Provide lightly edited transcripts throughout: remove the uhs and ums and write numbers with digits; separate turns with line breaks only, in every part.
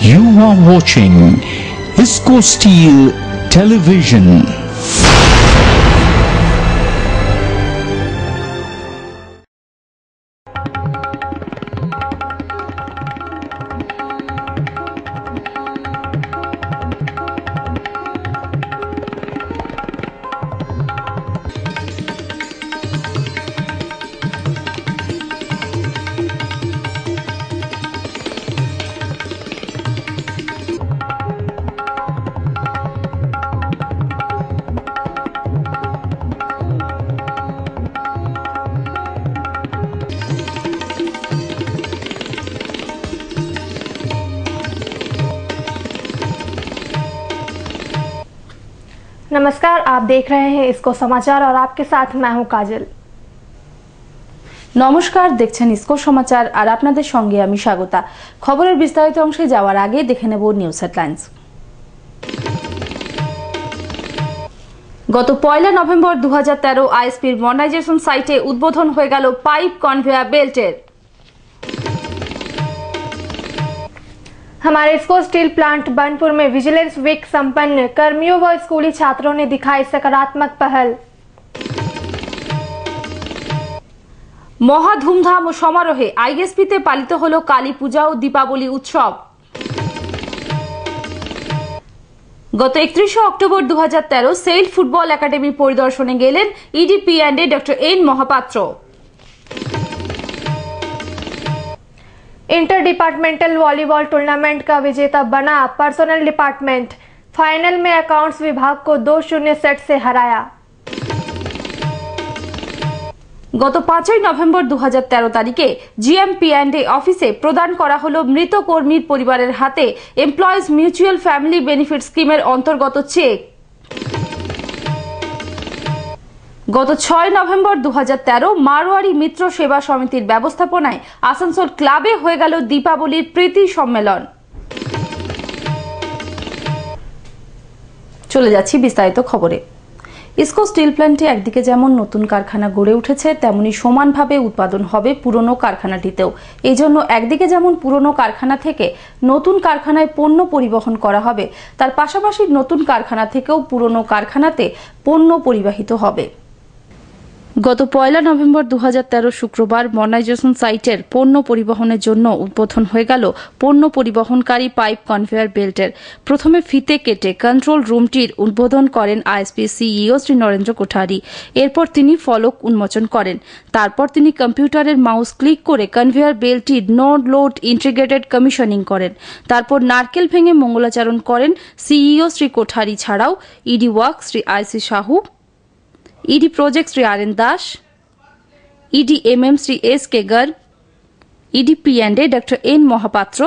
You are watching ISCO Steel Television.
नमस्कार, आप देख रहे हैं इसको समाचार और आपके साथ मैं हूं काजल।
নমস্কার, দেখছেন ইসকো সমাচার আর আপনাদের সঙ্গে আমি স্বাগতা। খবরের বিস্তারিত অংশে যাওয়ার আগে দেখে নেব নিউজ হেডলাইন্স। গত 1 নভেম্বর 2013 আইএসপির মডার্নাইজেশন সাইটে উদ্বোধন হয়ে গেল পাইপ কনভেয়ার বেল্টের।
हमारे इसको स्टील प्लांट बनपुर में विजिलेंस वीक संपन्न, कर्मियों व स्कूली छात्रों ने दिखाई सकारात्मक पहल।
মহা ধুমধাম ও সমারোহে আইএসপিতে পালিত হলো কালী পূজা ও দীপাবলি উৎসব। গত 31 অক্টোবর 2013 সেল ফুটবল একাডেমি পরিদর্শনে গেলেন ED P and A doctor N Mahapatra.
Inter departmental volleyball tournament का विजेता बना पर्सनल डिपार्टमेंट, फाइनल में अकाउंट्स विभाग को 2-0 सेट से हराया।
গত 5 নভেম্বর 2013 তারিখে জিএমপিএন্ডে অফিসে প্রদান করা হলো মৃত কর্মীর পরিবারের হাতে এমপ্লয়িজ মিউচুয়াল ফ্যামিলি বেনিফিট স্কিমের অন্তর্গত চেক। গত 6 নভেম্বর 2013 মারোয়ারি মিত্র সেবা সমিতির ব্যবস্থাপনায় আসানসোল ক্লাবে হয়ে গেল দীপাবলির প্রীতি সম্মেলন। চলে যাচ্ছি বিস্তারিত খবরে। ইসকো স্টিল প্ল্যান্টে একদিকে যেমন নতুন কারখানা গড়ে উঠেছে, তেমনি সমানভাবে উৎপাদন হবে পুরনো কারখানাটিতেও। এই জন্য একদিকে যেমন পুরনো কারখানা থেকে নতুন কারখানায় পণ্য পরিবহন করা হবে, তার পাশাপাশি নতুন কারখানা থেকেও পুরনো কারখানাতে পণ্য পরিবাহিত হবে। গত 1 নভেম্বর 2013 শুক্রবার মডার্নাইজেশন সাইটের পণ্য পরিবহনের জন্য উদ্বোধন হয়ে গেল পণ্য পরিবহনকারী পাইপ কনভেয়ার বেল্টের। প্রথমে ফিতে কেটে কন্ট্রোল রুমটির উদ্বোধন করেন আইএসপি সিইও শ্রী নরেন্দ্র কোঠারি। এরপর তিনি ফলক উন্মোচন করেন। তারপর তিনি কম্পিউটারের মাউস ক্লিক করে কনভেয়ার বেল্টটির নো লোড ইন্টিগ্রেটেড কমিশনিং করেন। তারপর নারকেল ভেঙে মঙ্গলাচরণ করেন সিইও শ্রী কোঠারি ছাড়াও ED work Shri IC Sahu, ED project Shri R N Das, ED MM Shri S K Garg, ED P and A doctor N Mahapatra,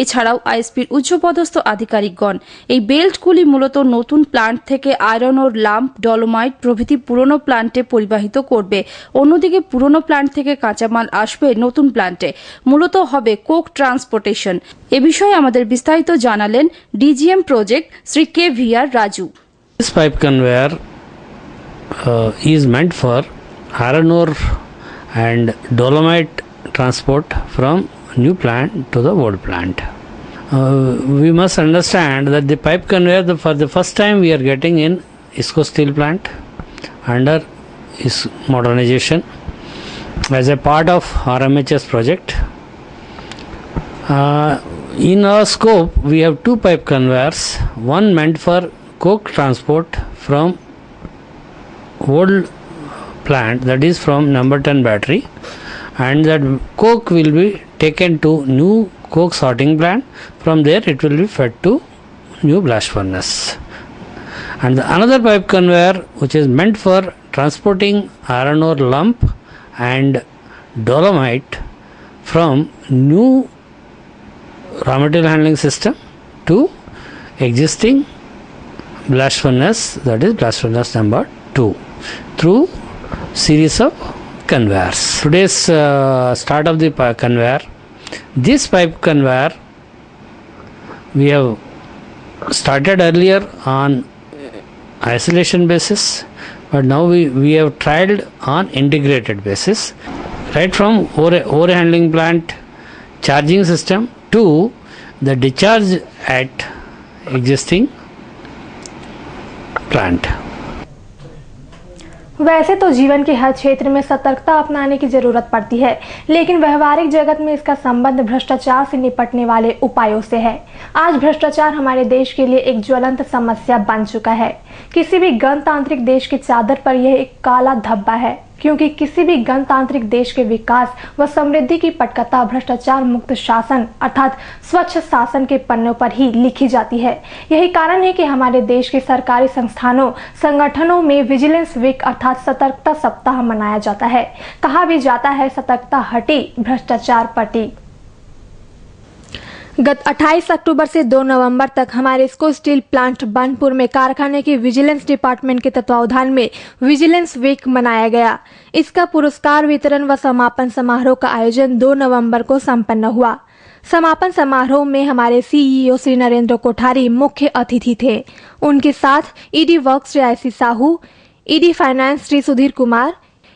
এছাড়াও আইএসপির উচ্চপদস্থ আধিকারিকগণ। এই বেল্টগুলি মূলত নতুন প্লান্ট থেকে আয়রন ওর, লাম্প, ডলোমাইট প্রভৃতি পুরনো প্লান্টে পরিবাহিত করবে। অন্যদিকে পুরনো প্লান্ট থেকে কাঁচামাল আসবে নতুন প্লান্টে, মূলত হবে কোক ট্রান্সপোর্টেশন। এ বিষয়ে আমাদের বিস্তারিত জানালেন DGM project Shri K V R Raju.
This pipe conveyor is meant for iron ore and dolomite transport from new plant to the old plant. We must understand that the pipe conveyor, for the first time we are getting in ISCO steel plant under its modernization as a part of RMHS project. In our scope we have two pipe conveyors, one meant for coke transport from old plant, that is from number 10 battery, and that coke will be taken to new coke sorting plant. From there it will be fed to new blast furnace. And another pipe conveyor which is meant for transporting iron ore lump and dolomite from new raw material handling system to existing blast furnace, that is blast furnace number 2, through series of conveyors. Today's start of the conveyor. This pipe conveyor we have started earlier on isolation basis, but now we have tried on integrated basis, right from ore handling plant, charging system to the discharge at existing plant.
वैसे तो जीवन के हर क्षेत्र में सतर्कता अपनाने की जरूरत पड़ती है, लेकिन व्यवहारिक जगत में इसका संबंध भ्रष्टाचार से निपटने वाले उपायों से है। आज भ्रष्टाचार हमारे देश के लिए एक ज्वलंत समस्या बन चुका है। किसी भी गणतांत्रिक देश की चादर पर यह एक काला धब्बा है, क्योंकि किसी भी गणतांत्रिक देश के विकास व समृद्धि की पटकथा भ्रष्टाचार मुक्त शासन अर्थात स्वच्छ शासन के पन्नों पर ही लिखी जाती है। यही कारण है कि हमारे देश के सरकारी संस्थानों संगठनों में विजिलेंस वीक अर्थात सतर्कता सप्ताह मनाया जाता है। कहा भी जाता है सतर्कता हटी भ्रष्टाचार पटी। गत 28 अक्टूबर से 2 नवंबर तक हमारे इस्को स्टील प्लांट बानपुर में कारखाने के विजिलेंस डिपार्टमेंट के तत्वावधान में विजिलेंस वीक मनाया गया। इसका पुरस्कार वितरण व समापन समारोह का आयोजन 2 नवंबर को संपन्न हुआ। समापन समारोह में हमारे सीईओ श्री नरेंद्र कोठारी मुख्य अतिथि थे। उनके साथ ED work Shri IC Sahu, ED finance Shri Sudhir Kumar,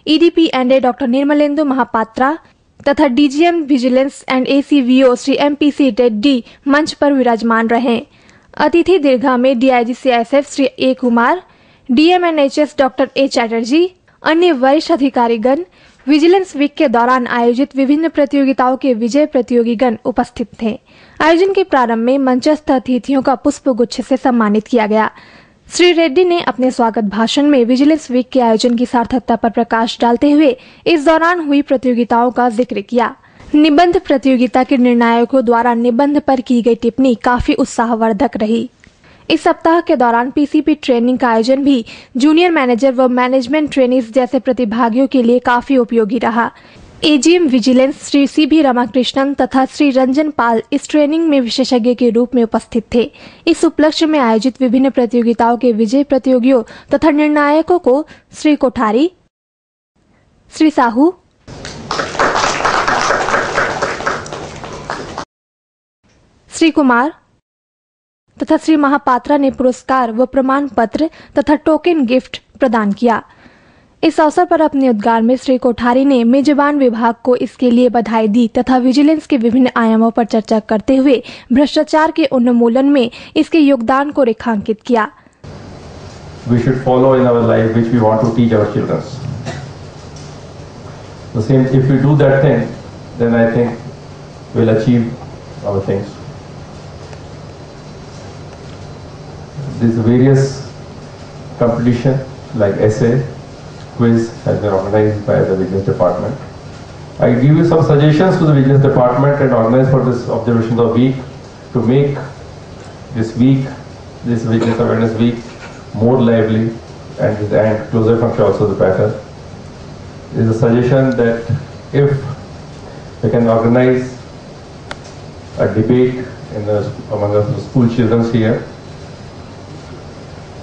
ED P and A doctor Nirmalendu Mahapatra तथा DGM vigilance and ACVO Shri MPC Reddy मंच पर विराजमान रहे। अतिथि दीर्घा में DIG CISF Shri A Kumar, DMNHS doctor A Chatterjee, अन्य वरिष्ठ अधिकारीगण विजिलेंस वीक के दौरान आयोजित विभिन्न प्रतियोगिताओं के विजय प्रतियोगीगण उपस्थित थे। आयोजन के प्रारंभ में मंचस्थ अतिथियों का पुष्प गुच्छ से सम्मानित किया गया। श्री रेड्डी ने अपने स्वागत भाषण में विजिलेंस वीक के आयोजन की सार्थकता पर प्रकाश डालते हुए इस दौरान हुई प्रतियोगिताओं का जिक्र किया। निबंध प्रतियोगिता के निर्णायकों द्वारा निबंध पर की गई टिप्पणी काफी उत्साहवर्धक रही। इस सप्ताह के दौरान पीसीपी ट्रेनिंग का आयोजन भी जूनियर मैनेजर व मैनेजमेंट ट्रेनीज जैसे प्रतिभागियों के लिए काफी उपयोगी रहा। AGM vigilance Shri CB Ramakrishnan तथा श्री रंजन पाल इस ट्रेनिंग में विशेषज्ञ के रूप में उपस्थित थे। इस उपलक्ष्य में आयोजित विभिन्न प्रतियोगिताओं के विजय प्रतियोगियों तथा निर्णायकों को श्री कोठारी, श्री साहू, श्री कुमार तथा श्री महापात्रा ने पुरस्कार व प्रमाण पत्र तथा टोकन गिफ्ट प्रदान किया। इस अवसर पर अपने उद्गार में श्री कोठारी ने मेजबान विभाग को इसके लिए बधाई दी तथा विजिलेंस के विभिन्न आयामों पर चर्चा करते हुए भ्रष्टाचार के उन्मूलन में इसके योगदान को रेखांकित किया।
We should follow in our life which we want to teach our children. The same, if we do that thing, then I think we'll achieve our things. These various competition like essay, quiz has been organized by the Vigilance Department. I give you some suggestions to the Vigilance Department and organize for this observation of week to make this week, this Vigilance Awareness Week, more lively and closer function also the better. There is a suggestion that if we can organize a debate among the school children here,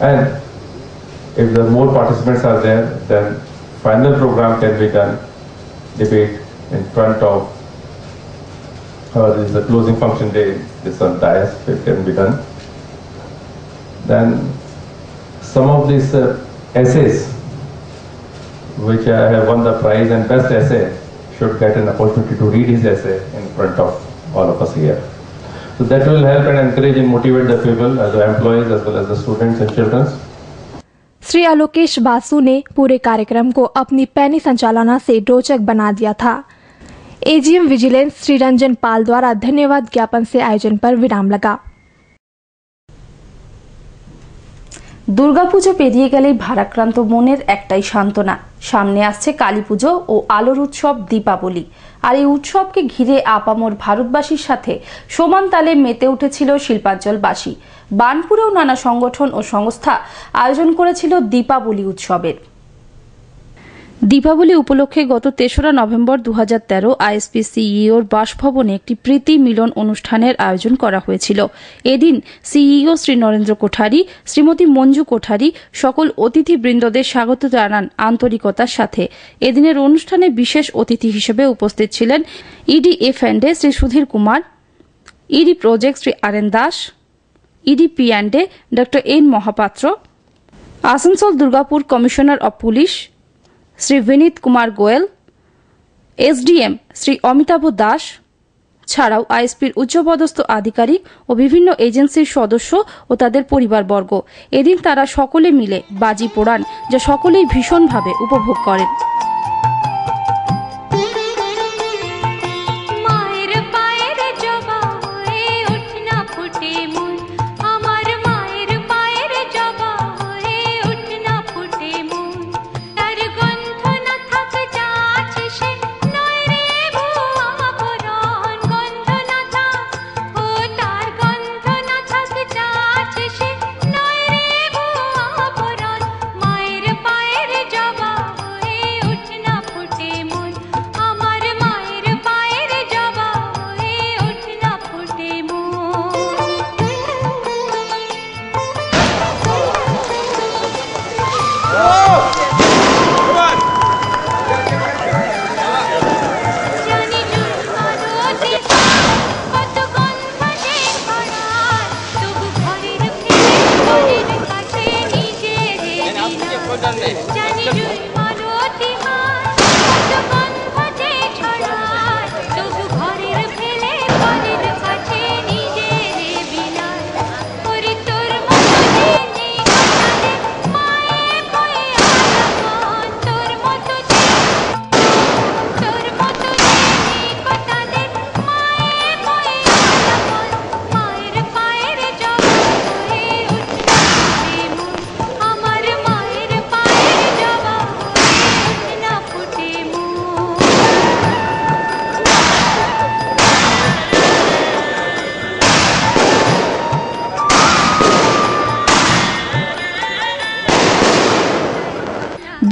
and if there are more participants are there, then final program can be done, debate in front of this is the closing function day, this on dais, it can be done. Then some of these essays which have won the prize and best essay should get an opportunity to read his essay in front of all of us here. So that will help and encourage and motivate the people, as the employees as well as the students and children.
Shri Alokesh Basu ने पूरे कार्यक्रम को अपनी पैनी संचालना से रोचक बना दिया था। एजीएम विजिलेंस श्री रंजन पाल द्वारा धन्यवाद ज्ञापन से आयोजन पर विराम लगा।
দুর্গাপুজো পেরিয়ে গেলেই ভারাক্রান্ত মনের একটাই সান্ত্বনা, সামনে আসছে কালীপুজো ও আলোর উৎসব দীপাবলি। আর এই উৎসবকে ঘিরে আপামর ভারতবাসীর সাথে সমান তালে মেতে উঠেছিল শিল্পাঞ্চলবাসী। বানপুরেও নানা সংগঠন ও সংস্থা আয়োজন করেছিল দীপাবলি উৎসবের। দীপাবলি উপলক্ষে গত ৩রা নভেম্বর ২০১৩ আইএসপি-সিইওর বাসভবনে একটি প্রীতি মিলন অনুষ্ঠানের আয়োজন করা হয়েছিল। এদিন সিইও শ্রী নরেন্দ্র কোঠারি, শ্রীমতী মঞ্জু কোঠারি সকল অতিথিবৃন্দদের স্বাগত জানান আন্তরিকতার সাথে। এদিনের অনুষ্ঠানে বিশেষ অতিথি হিসেবে উপস্থিত ছিলেন ED এফ&এ Shri Sudhir Kumar, ED project Shri R Das, ED পি&এ doctor N Mahapatra, Asansol Durgapur commissioner of police Shri Vineet Kumar Goyal, SDM Shri Amitabh Das, ছাড়াও আইএসপির উচ্চপদস্থ আধিকারিক ও বিভিন্ন এজেন্সির সদস্য ও তাদের পরিবারবর্গ। এদিন তারা সকলে মিলে বাজি পোড়ান, যা সকলেই ভীষণভাবে উপভোগ করেন।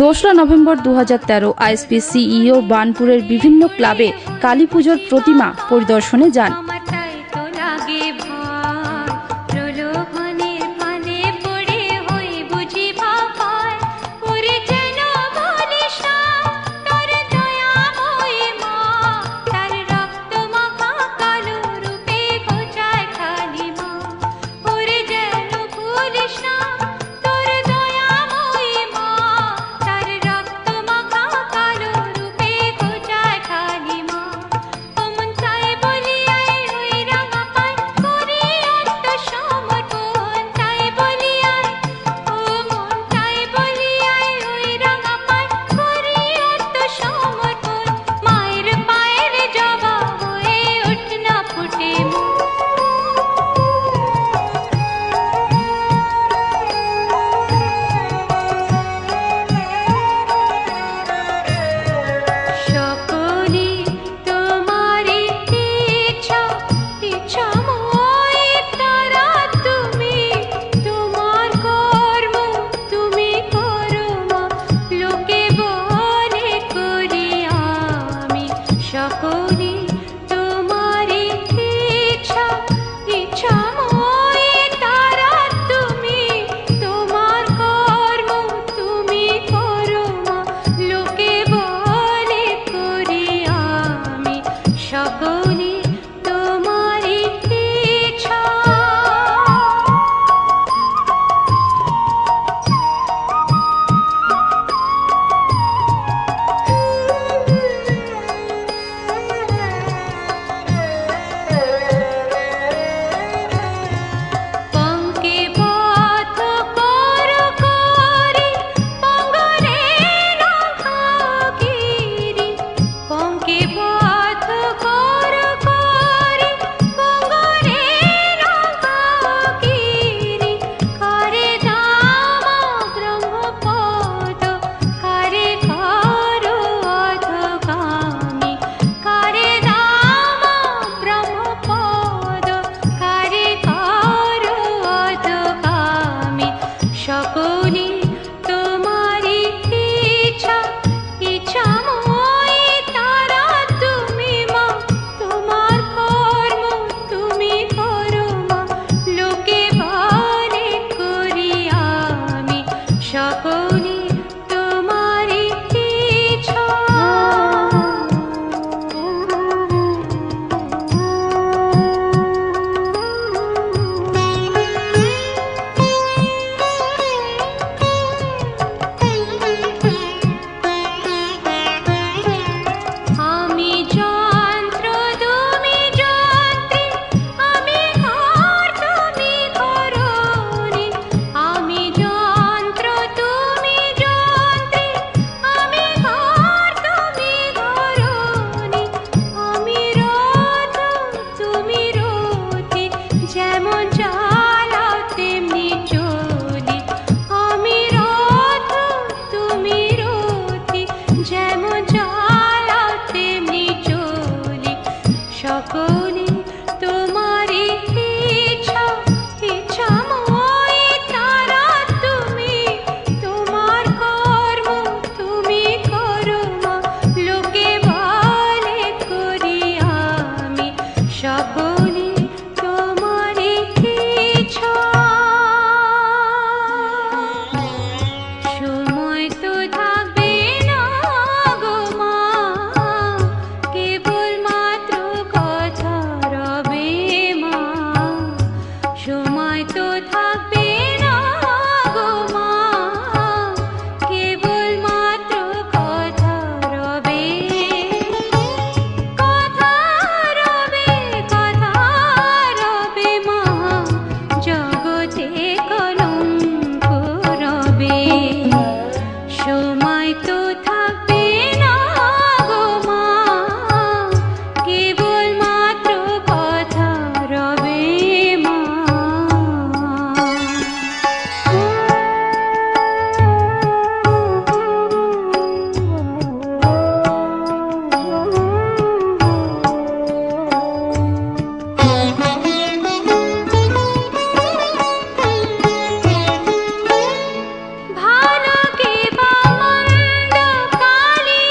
দোসরা নভেম্বর 2013 আইএসপি সিইও বার্নপুরের বিভিন্ন ক্লাবে কালী পুজোর প্রতিমা পরিদর্শনে যান।
সকলে তোমারই ইচ্ছা ইচ্ছাময় তারা তুমি তোমার কর্ম তুমি করো মা লোকে বলে করি আমি সকলে তোমারই ইচ্ছা সময় তো থাকবে না গো মা কেবল মাত্র কথা রবে মা সময় তো থাকবে না গো মা কেবল মাত্র কথা রবে কথা রবে মা জগতে কলঙ্ক রবে সময় তো থাকবে না গো মা কেবল মাত্র কথা রবে মা ভালো কে বা মন্দ কালি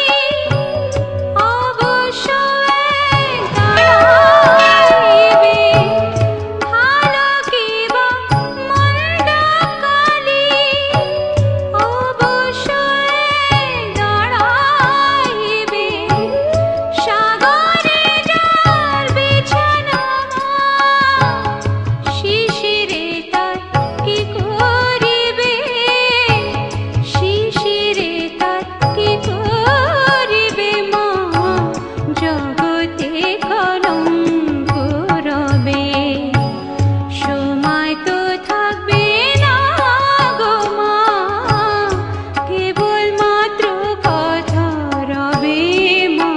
অবশ্যই দাঁড়াইবে ভালো কে বা মন্দ কালি অবশ্যই দাঁড়াইবে সাগরে যার বিছানা শিশিরে তার কি করিবে শিশিরে তার কি করিবে মা জগতে কলঙ্ক রবে সময় তো থাকবে না গো মা কেবল মাত্র কথা রবে মা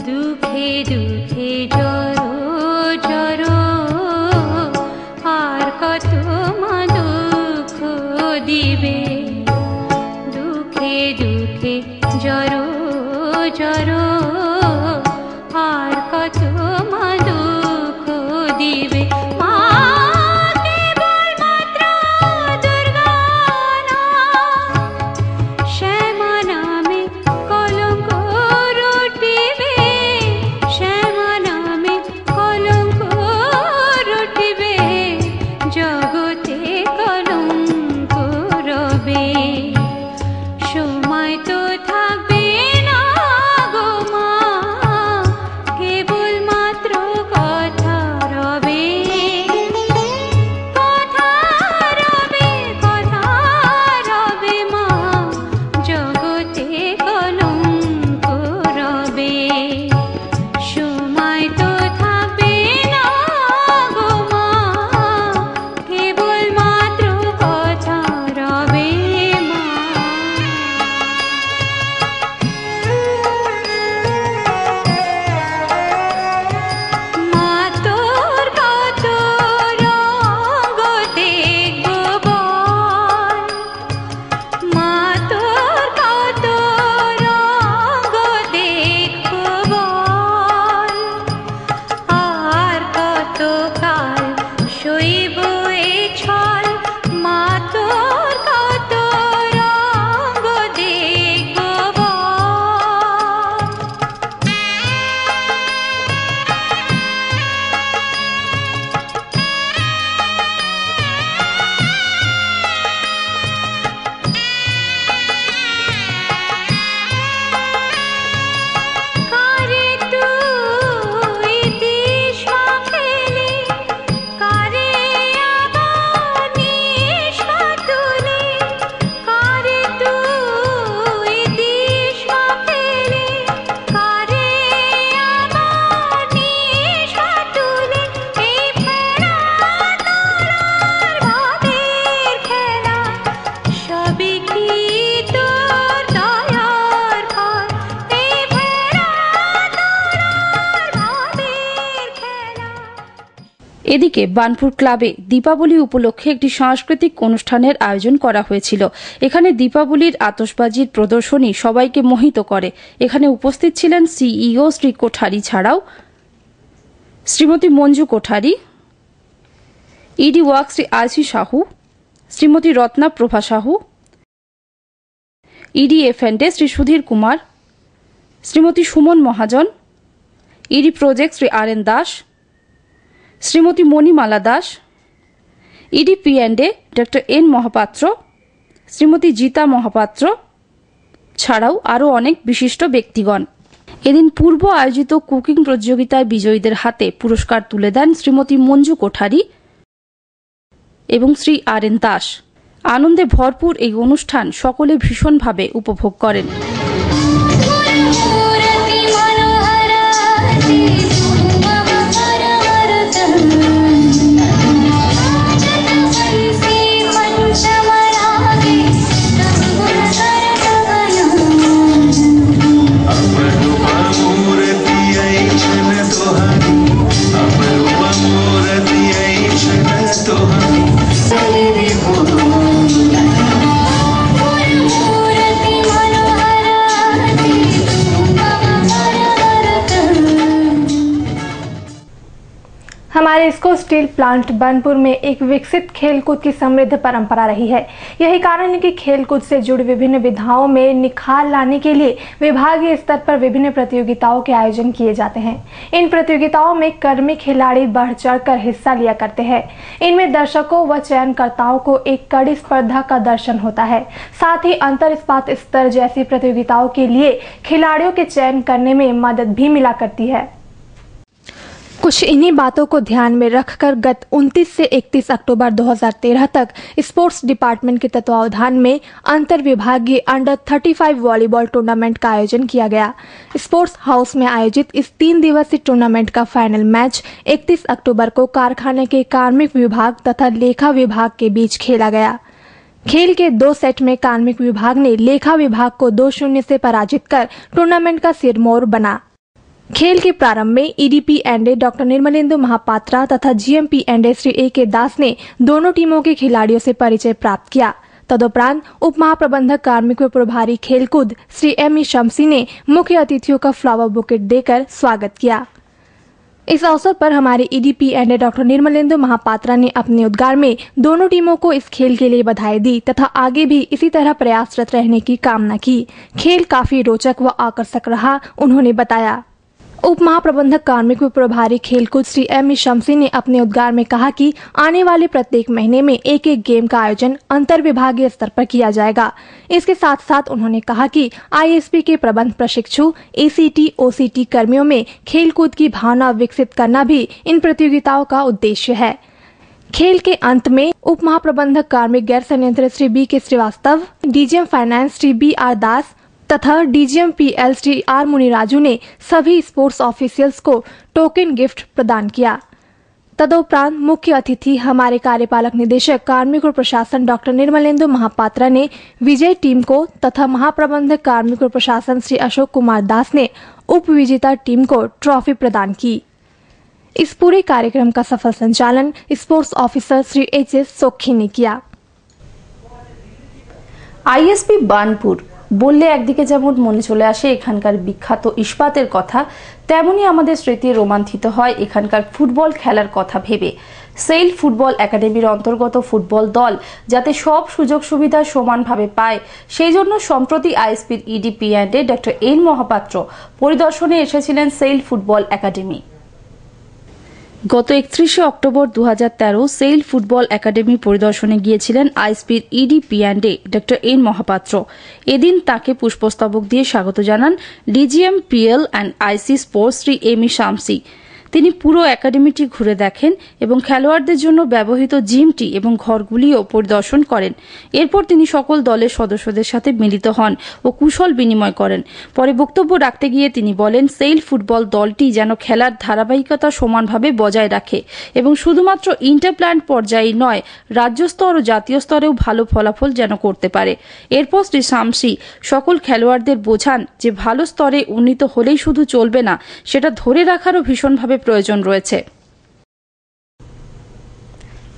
দুঃখে দুঃখে জড়ো জড়ো আর কত মা দুঃখ দিবে দুঃখে দুঃখে জড়ো জড়ো আর কত মা দুঃখ দিবে মা কেবল মাত্র দুর্গা না শ্যামা নামে কলঙ্ক রটিবে শ্যামা নামে কলঙ্ক রটিবে জগতে কলঙ্ক রবে সময় তো থাকবে না গো মা কেবল মাত্র কথা রবে
এদিকে বার্নপুর ক্লাবে দীপাবলি উপলক্ষে একটি সাংস্কৃতিক অনুষ্ঠানের আয়োজন করা হয়েছিল। এখানে দীপাবলির আতশবাজির প্রদর্শনী সবাইকে মোহিত করে। এখানে উপস্থিত ছিলেন সিইও শ্রী কোঠারি ছাড়াও Shrimati Manju Kothari, ED work Shri IC Sahu, Shrimati Ratna Prabha Sahu, ED F and A Shri Sudhir Kumar, Shrimati Suman Mahajan, ED project Shri R N Das, Shrimati Manimala Das, ED P and A doctor N Mahapatra, Shrimati Jita Mahapatra ছাড়াও আরও অনেক বিশিষ্ট ব্যক্তিগণ। এদিন পূর্ব আয়োজিত কুকিং প্রতিযোগিতায় বিজয়ীদের হাতে পুরস্কার তুলে দেন শ্রীমতী মঞ্জু কোঠারি এবং শ্রী আর এন দাস। আনন্দে ভরপুর এই অনুষ্ঠান সকলে ভীষণভাবে উপভোগ করেন।
हमारे इसको स्टील प्लांट बार्नपुर में एक विकसित खेलकूद की समृद्ध परंपरा रही है। यही कारण है कि खेलकूद से जुड़ी विभिन्न विधाओं में निखार लाने के लिए विभागीय स्तर पर विभिन्न प्रतियोगिताओं के आयोजन किए जाते हैं। इन प्रतियोगिताओं में कर्मी खिलाड़ी बढ़ चढ़कर हिस्सा लिया करते हैं। इनमें दर्शकों व चयनकर्ताओं को एक कड़ी स्पर्धा का दर्शन होता है। साथ ही अंतर इस्पात स्तर जैसी प्रतियोगिताओं के लिए खिलाड़ियों के चयन करने में मदद भी मिला करती है। कुछ इन्हीं बातों को ध्यान में रखकर गत 29 से 31 अक्टूबर 2013 तक स्पोर्ट्स डिपार्टमेंट के तत्वावधान में अंतर विभागीय अंडर 35 वॉलीबॉल टूर्नामेंट का आयोजन किया गया। स्पोर्ट्स हाउस में आयोजित इस 3 दिवसीय टूर्नामेंट का फाइनल मैच 31 अक्टूबर को कारखाने के कार्मिक विभाग तथा लेखा विभाग के बीच खेला गया। खेल के 2 सेट में कार्मिक विभाग ने लेखा विभाग को 2-0 से पराजित कर टूर्नामेंट का सिरमौर बना। खेल के प्रारंभ में ईडीपीएनडे डॉक्टर निर्मलेंदु महापात्रा तथा जीएमपीएनडे श्री ए के दास ने दोनों टीमों के खिलाड़ियों से परिचय प्राप्त किया। तदुपरांत उप महाप्रबंधक कार्मिक व प्रभारी खेलकूद श्री एम ई शमसी ने मुख्य अतिथियों का फ्लावर बुकेट देकर स्वागत किया। इस अवसर पर हमारे ईडीपीएनडे डॉक्टर निर्मलेंदु महापात्रा ने अपने उद्गार में दोनों टीमों को इस खेल के लिए बधाई दी तथा आगे भी इसी तरह प्रयासरत रहने की कामना की। खेल काफी रोचक व आकर्षक रहा, उन्होंने बताया। उप महाप्रबंधक कार्मिक व प्रभारी खेलकूद श्री एम ई शमसी ने अपने उद्गार में कहा कि आने वाले प्रत्येक महीने में एक एक गेम का आयोजन अंतर विभागीय स्तर पर किया जाएगा। इसके साथ साथ उन्होंने कहा कि आईएसपी के प्रबंध प्रशिक्षु एसीटी ओसीटी कर्मियों में खेलकूद की भावना विकसित करना भी इन प्रतियोगिताओं का उद्देश्य है। खेल के अंत में उप महाप्रबंधक कार्मिक गैर संयंत्र Shri B K Srivastava, DGM finance Shri B R Das तथा DGM PL Shri R Muniraju ने सभी स्पोर्ट्स ऑफिशियल्स को टोकन गिफ्ट प्रदान किया। तदुपरांत मुख्य अतिथि हमारे कार्यपालक निदेशक कार्मिक और प्रशासन डॉक्टर निर्मलेंदु महापात्रा ने विजय टीम को तथा महाप्रबंधक कार्मिक और प्रशासन श्री अशोक कुमार दास ने उप विजेता टीम को ट्रॉफी प्रदान की। इस पूरे कार्यक्रम का सफल संचालन स्पोर्ट्स ऑफिसर श्री एच.एस. सोखी ने किया।
আইএসপি বার্নপুর বললে একদিকে যেমন মনে চলে আসে এখানকার বিখ্যাত ইস্পাতের কথা, তেমনি আমাদের স্মৃতি রোমান্থিত হয় এখানকার ফুটবল খেলার কথা ভেবে। সেল ফুটবল একাডেমির অন্তর্গত ফুটবল দল যাতে সব সুযোগ সুবিধা সমানভাবে পায়, সেই জন্য সম্প্রতি আইএসপির ইডিপিএনডে ডক্টর এন মহাপাত্র পরিদর্শনে এসেছিলেন সেল ফুটবল একাডেমি। গত 31 অক্টোবর 2013 সেল ফুটবল একাডেমি পরিদর্শনে গিয়েছিলেন আইএসপির ইডিপিএনডে ডক্টর এন মহাপাত্র। এদিন তাকে পুষ্পস্তবক দিয়ে স্বাগত জানান DGM PL and IC sports Shri M E Shamsi. তিনি পুরো একাডেমিটি ঘুরে দেখেন এবং খেলোয়াড়দের জন্য ব্যবহৃত জিমটি এবং ঘরগুলিও পরিদর্শন করেন। এরপর তিনি সকল দলের সদস্যদের সাথে মিলিত হন ও কুশল বিনিময় করেন। পরে বক্তব্য রাখতে গিয়ে তিনি বলেন, সেল ফুটবল দলটি যেন খেলার ধারাবাহিকতা সমানভাবে বজায় রাখে এবং শুধুমাত্র ইন্টারপ্ল্যান্ট পর্যায়ে নয়, রাজ্য স্তর ও জাতীয় স্তরেও ভালো ফলাফল যেন করতে পারে। এরপর শ্রী শামসি সকল খেলোয়াড়দের বোঝান যে ভালো স্তরে উন্নীত হলেই শুধু চলবে না, সেটা ধরে রাখারও ভীষণভাবে প্রয়োজন রয়েছে।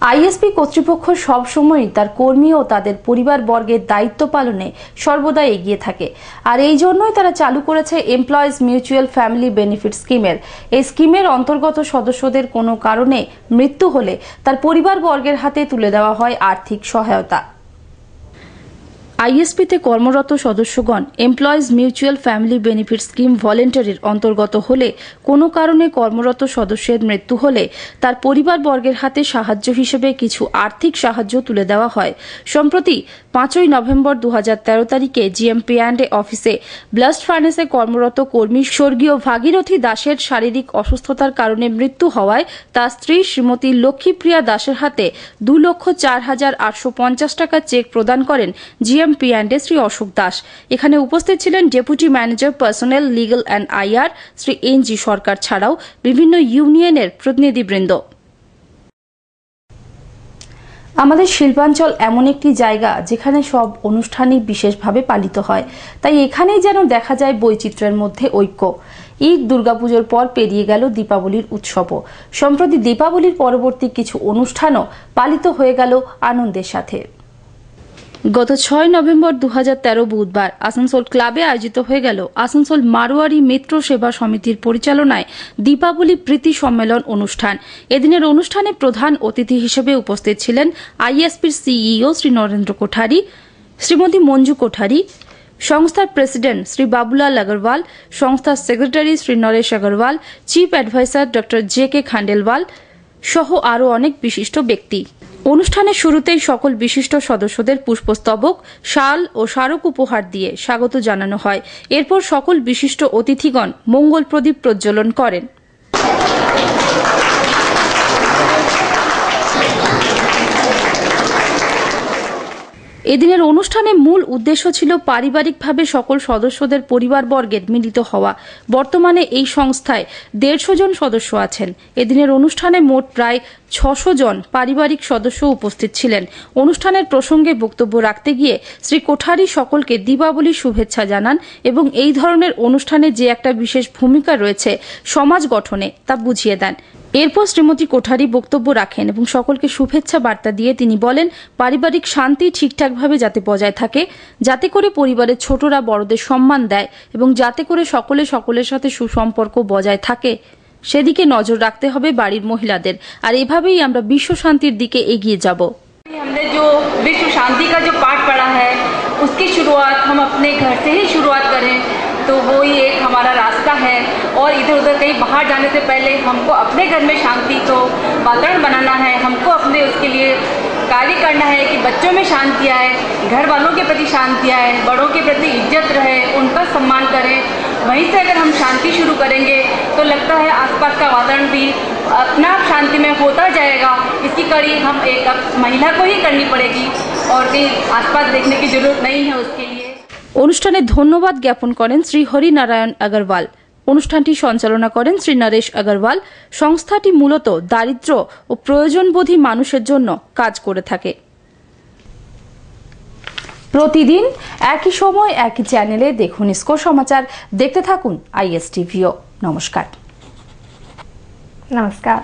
আইএসপি কর্তৃপক্ষ সবসময়ই তার কর্মী ও তাদের পরিবার বর্গের দায়িত্ব পালনে সর্বদা এগিয়ে থাকে, আর এই জন্যই তারা চালু করেছে এমপ্লয়িজ মিউচুয়াল ফ্যামিলি বেনিফিট স্কিমের। এই স্কিমের অন্তর্গত সদস্যদের কোনো কারণে মৃত্যু হলে তার পরিবার বর্গের হাতে তুলে দেওয়া হয় আর্থিক সহায়তা। আইএসপিতে কর্মরত সদস্যগণ employees mutual family benefit scheme ভলেন্টারির অন্তর্গত হলে কোনো কারণে কর্মরত সদস্যের মৃত্যু হলে তার পরিবার বর্গের হাতে সাহায্য হিসেবে কিছু আর্থিক সাহায্য তুলে দেওয়া হয়। সম্প্রতি 5ই নভেম্বর 2013 তারিখে জিএমপি&এ অফিসে ব্লাস্ট ফার্নেসে কর্মরত কর্মী স্বর্গীয় ভাগীরথী দাসের শারীরিক অসুস্থতার কারণে মৃত্যু হওয়ায় তার স্ত্রী শ্রীমতী লক্ষ্মীপ্রিয়া দাসের হাতে 2,04,850 টাকা চেক প্রদান করেন জিএমপি&এ শ্রী অশোক দাস। এখানে উপস্থিত ছিলেন deputy manager personnel, legal and IR Shri NG Sarkar ছাড়াও বিভিন্ন ইউনিয়নের প্রতিনিধিবৃন্দ। আমাদের শিল্পাঞ্চল এমন একটি জায়গা যেখানে সব অনুষ্ঠানই বিশেষভাবে পালিত হয়, তাই এখানেই যেন দেখা যায় বৈচিত্র্যের মধ্যে ঐক্য। ঈদ, দুর্গাপুজোর পর পেরিয়ে গেল দীপাবলির উৎসবও। সম্প্রতি দীপাবলির পরবর্তী কিছু অনুষ্ঠানও পালিত হয়ে গেল আনন্দের সাথে। গত 6 নভেম্বর 2013 বুধবার আসানসোল ক্লাবে আয়োজিত হয়ে গেল আসানসোল মারোয়ারি মিত্র সেবা সমিতির পরিচালনায় দীপাবলি প্রীতি সম্মেলন অনুষ্ঠান। এদিনের অনুষ্ঠানে প্রধান অতিথি হিসেবে উপস্থিত ছিলেন আইএসপির সিইও শ্রী নরেন্দ্র কোঠারি, শ্রীমতী মঞ্জু কোঠারি, সংস্থার প্রেসিডেন্ট শ্রী বাবুলাল আগরওয়াল, সংস্থার secretary Shri Naresh Agarwal, chief advisor doctor JK. Khandelwal সহ আরও অনেক বিশিষ্ট ব্যক্তি। অনুষ্ঠানের শুরুতেই সকল বিশিষ্ট সদস্যদের পুষ্পস্তবক, শাল ও স্মারক উপহার দিয়ে স্বাগত জানানো হয়। এরপর সকল বিশিষ্ট অতিথিগণ মঙ্গল প্রদীপ প্রজ্বলন করেন। এদিনের অনুষ্ঠানে মূল উদ্দেশ্য ছিল পারিবারিকভাবে সকল সদস্যদের পরিবারবর্গের মিলিত হওয়া। বর্তমানে এই সংস্থায় 150 জন সদস্য আছেন। এদিনের অনুষ্ঠানে মোট প্রায় 600 জন পারিবারিক সদস্য উপস্থিত ছিলেন। অনুষ্ঠানের প্রসঙ্গে বক্তব্য রাখতে গিয়ে শ্রী কোঠারি সকলকে দীপাবলির শুভেচ্ছা জানান এবং এই ধরনের অনুষ্ঠানে যে একটা বিশেষ ভূমিকা রয়েছে সমাজ গঠনে তা বুঝিয়ে দেন। এরপর শ্রীমতী কোঠারি বক্তব্য রাখেন এবং সকলকে শুভেচ্ছা বার্তা দিয়ে তিনি বলেন, পারিবারিক শান্তি ঠিকঠাকভাবে যাতে বজায় থাকে, যাতে করে পরিবারের ছোটরা বড়দের সম্মান দেয় এবং যাতে করে সকলে সকলের সাথে সুসম্পর্ক বজায় থাকে, সেদিকে নজর রাখতে হবে বাড়ির মহিলাদের। আর এভাবেই আমরা বিশ্ব শান্তির দিকে এগিয়ে যাব।
हमने जो विश्व शांति का जो पाठ पढ़ा है उसकी शुरुआत हम अपने घर से ही शुरुआत करें तो वो ही एक हमारा रास्ता है। और इधर उधर कहीं बाहर जाने से पहले हमको अपने घर में शांति को वातावरण बनाना है। हमको अपने उसके लिए कार्य करना है कि बच्चों में शांति आए, घर वालों के प्रति शांति आए, बड़ों के प्रति इज्जत रहे, उनका सम्मान करें। वहीं से अगर हम शांति शुरू करेंगे तो लगता है आसपास का वातावरण भी अपना आप शांति में होता जाएगा। इसकी कड़ी हम एक महिला को ही करनी पड़ेगी और कहीं आसपास देखने की जरूरत नहीं है उसके लिए।
অনুষ্ঠানে ধন্যবাদ জ্ঞাপন করেন শ্রী হরিনারায়ণ আগরওয়াল। অনুষ্ঠানটি সঞ্চালনা করেন শ্রী নরেশ আগরওয়াল। সংস্থাটি মূলত দারিদ্র ও প্রয়োজনবোধী মানুষের জন্য কাজ করে থাকে। প্রতিদিন একই সময় একই চ্যানেলে দেখুন ইসকো সমাচার। দেখতে থাকুন আইএসটিভিও। নমস্কার।
नमस्कार।